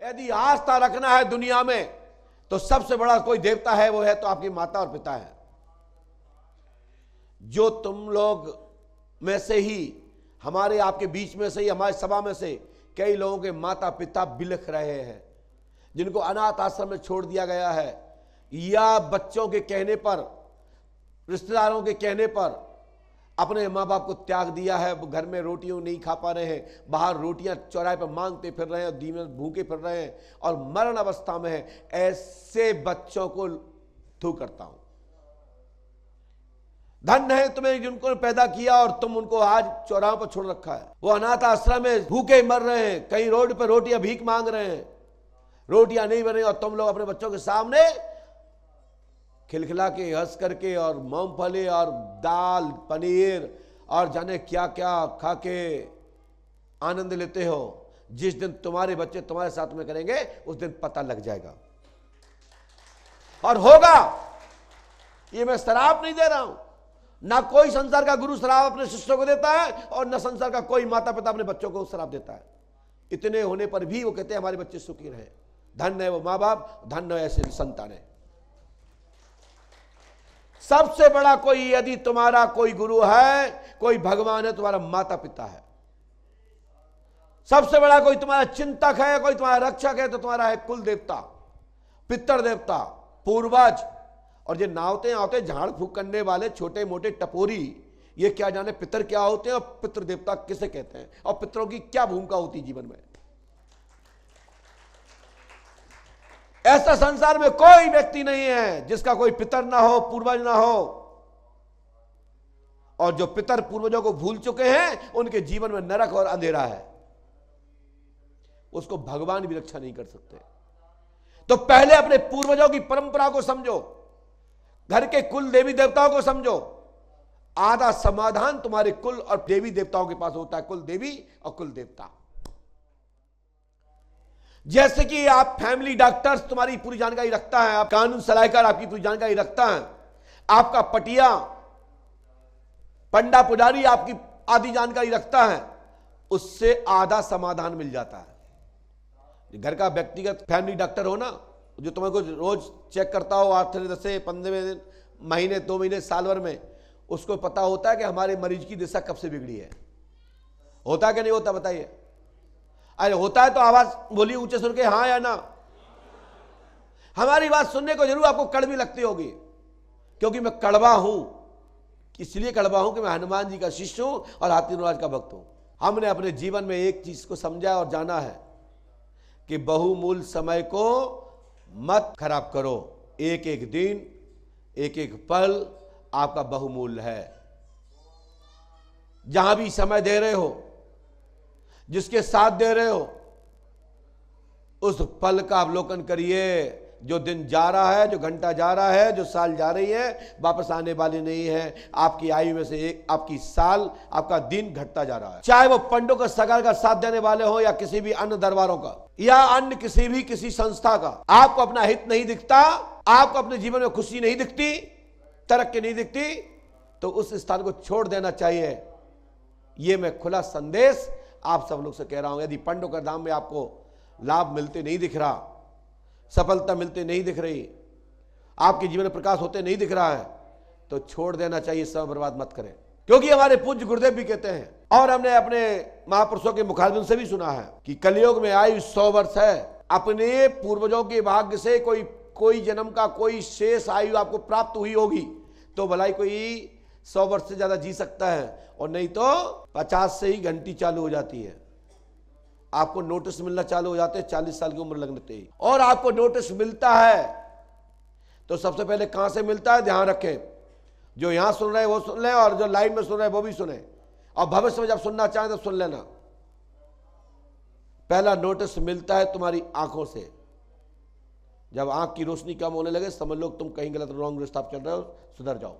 यदि आस्था रखना है दुनिया में तो सबसे बड़ा कोई देवता है, वो है तो आपकी माता और पिता है। जो तुम लोग में से ही, हमारे आपके बीच में से ही, हमारे सभा में से कई लोगों के माता पिता बिलख रहे हैं, जिनको अनाथ आश्रम में छोड़ दिया गया है, या बच्चों के कहने पर, रिश्तेदारों के कहने पर अपने माँ बाप को त्याग दिया है। वो घर में रोटियां नहीं खा पा रहे हैं, बाहर रोटियां चौराहे पर मांगते फिर रहे हैं, दिन में भूखे फिर रहे हैं और मरण अवस्था में है। ऐसे बच्चों को थू करता हूं। धन्य है तुम्हें जिनको पैदा किया और तुम उनको आज चौराहों पर छोड़ रखा है। वो अनाथ आश्रम में भूखे मर रहे हैं, कहीं रोड पर रोटियां भीख मांग रहे हैं, रोटियां नहीं बन रही, और तुम लोग अपने बच्चों के सामने खिलखिला के, हंस करके और मूंगफली और दाल पनीर और जाने क्या क्या खा के आनंद लेते हो। जिस दिन तुम्हारे बच्चे तुम्हारे साथ में करेंगे उस दिन पता लग जाएगा और होगा। ये मैं शराब नहीं दे रहा हूं, ना कोई संसार का गुरु शराब अपने शिष्यों को देता है और न संसार का कोई माता पिता अपने बच्चों को शराब देता है। इतने होने पर भी वो कहते हैं हमारे बच्चे सुखी रहे। धन्य है वो माँ बाप, धन्य है ऐसे संतान है। सबसे बड़ा कोई यदि तुम्हारा कोई गुरु है, कोई भगवान है, तुम्हारा माता पिता है। सबसे बड़ा कोई तुम्हारा चिंतक है, कोई तुम्हारा रक्षक है, तो तुम्हारा है कुल देवता, पितर देवता, पूर्वज। और ये नावते आवते झाड़ फूक करने वाले छोटे मोटे टपोरी, ये क्या जाने पितर क्या होते हैं और पितृ देवता किसे कहते हैं और पितरों की क्या भूमिका होती है जीवन में। ऐसा संसार में कोई व्यक्ति नहीं है जिसका कोई पितर ना हो, पूर्वज ना हो। और जो पितर पूर्वजों को भूल चुके हैं उनके जीवन में नरक और अंधेरा है, उसको भगवान भी रक्षा नहीं कर सकते। तो पहले अपने पूर्वजों की परंपरा को समझो, घर के कुल देवी देवताओं को समझो। आधा समाधान तुम्हारे कुल और देवी देवताओं के पास होता है, कुल देवी और कुल देवता। जैसे कि आप फैमिली डॉक्टर्स तुम्हारी पूरी जानकारी रखता है, आप कानून सलाहकार आपकी पूरी जानकारी रखता है, आपका पटिया पंडा पुजारी आपकी आधी जानकारी रखता है, उससे आधा समाधान मिल जाता है। घर का व्यक्तिगत फैमिली डॉक्टर हो ना, जो तुम्हें रोज चेक करता हो 8 से 15 महीने 2 महीने साल भर में, उसको पता होता है कि हमारे मरीज की दिशा कब से बिगड़ी है। होता है कि नहीं होता बताइए? अरे होता है तो आवाज बोली ऊंचे सुन के, हाँ या ना। हमारी बात सुनने को जरूर आपको कड़वी लगती होगी, क्योंकि मैं कड़वा हूं। इसलिए कड़वा हूं कि मैं हनुमान जी का शिष्य हूं और हाथी महाराज का भक्त हूं। हमने अपने जीवन में एक चीज को समझा और जाना है कि बहुमूल्य समय को मत खराब करो। एक एक दिन, एक एक पल आपका बहुमूल्य है। जहां भी समय दे रहे हो, जिसके साथ दे रहे हो, उस पल का अवलोकन करिए। जो दिन जा रहा है, जो घंटा जा रहा है, जो साल जा रही है, वापस आने वाली नहीं है। आपकी आयु में से एक, आपकी साल, आपका दिन घटता जा रहा है। चाहे वो पंडों का सगार का साथ देने वाले हो या किसी भी अन्य दरबारों का या अन्य किसी संस्था का। आपको अपना हित नहीं दिखता, आपको अपने जीवन में खुशी नहीं दिखती, तरक्की नहीं दिखती, तो उस स्थान को छोड़ देना चाहिए। यह मैं खुला संदेश आप सब लोग से कह रहा हूं। यदि पंडों का धाम में आपको लाभ मिलते नहीं दिख रहा, सफलता मिलते नहीं दिख रही, आपके जीवन में प्रकाश होते नहीं दिख रहा है, तो छोड़ देना चाहिए। समय बर्बाद मत करें, क्योंकि हमारे पूज्य गुरुदेव भी कहते हैं और हमने अपने महापुरुषों के मुखारबिन से भी सुना है कि कलयुग में आयु 100 वर्ष है। अपने पूर्वजों के भाग्य से कोई जन्म का कोई शेष आयु आपको प्राप्त हुई होगी तो भलाई कोई 100 वर्ष से ज्यादा जी सकता है, और नहीं तो 50 से ही घंटी चालू हो जाती है। आपको नोटिस मिलना चालू हो जाते हैं 40 साल की उम्र लगने ही। और आपको नोटिस मिलता है तो सबसे पहले कहां से मिलता है, ध्यान रखें। जो यहां सुन रहे हैं वो सुन लें, और जो लाइन में सुन रहे हैं वो भी सुने, और भविष्य में जब सुनना चाहें तो सुन लेना। पहला नोटिस मिलता है तुम्हारी आंखों से। जब आंख की रोशनी कम होने लगे, समझ लो तुम कहीं गलत रॉन्ग रास्ता चल रहे हो, सुधर जाओ।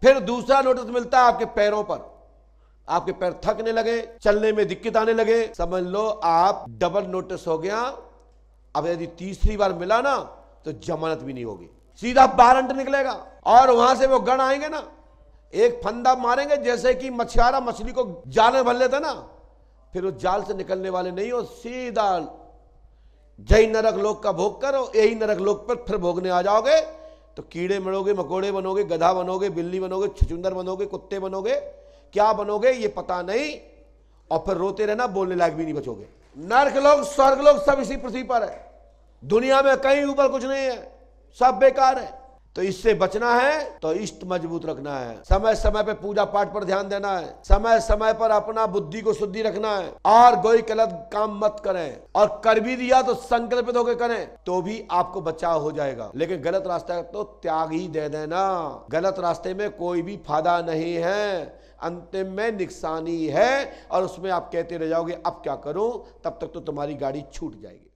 फिर दूसरा नोटिस मिलता है आपके पैरों पर। आपके पैर थकने लगे, चलने में दिक्कत आने लगे, समझ लो आप डबल नोटिस हो गया। अब यदि तीसरी बार मिला ना तो जमानत भी नहीं होगी, सीधा वारंट निकलेगा। और वहां से वो गण आएंगे ना, एक फंदा मारेंगे, जैसे कि मछुआरा मछली को जाल में भर लेता ना, फिर वो जाल से निकलने वाले नहीं हो, सीधा जय नरक लोक का भोग करो, यही नरक लोक पर फिर भोगने आ जाओगे तो कीड़े मरोगे, मकोड़े बनोगे, गधा बनोगे, बिल्ली बनोगे, छुछुंदर बनोगे, कुत्ते बनोगे, क्या बनोगे ये पता नहीं, और फिर रोते रहना, बोलने लायक भी नहीं बचोगे। नरक लोक स्वर्ग लोक सब इसी पृथ्वी पर है, दुनिया में कहीं ऊपर कुछ नहीं है, सब बेकार है। तो इससे बचना है तो इष्ट मजबूत रखना है, समय समय पे पूजा पाठ पर ध्यान देना है, समय समय पर अपना बुद्धि को शुद्धि रखना है, और कोई गलत काम मत करें, और कर भी दिया तो संकल्पित होकर करें तो भी आपको बचाव हो जाएगा। लेकिन गलत रास्ता तो त्याग ही दे देना, गलत रास्ते में कोई भी फायदा नहीं है, अंतिम में नुकसानी है, और उसमें आप कहते रह जाओगे अब क्या करूं, तब तक तो तुम्हारी गाड़ी छूट जाएगी।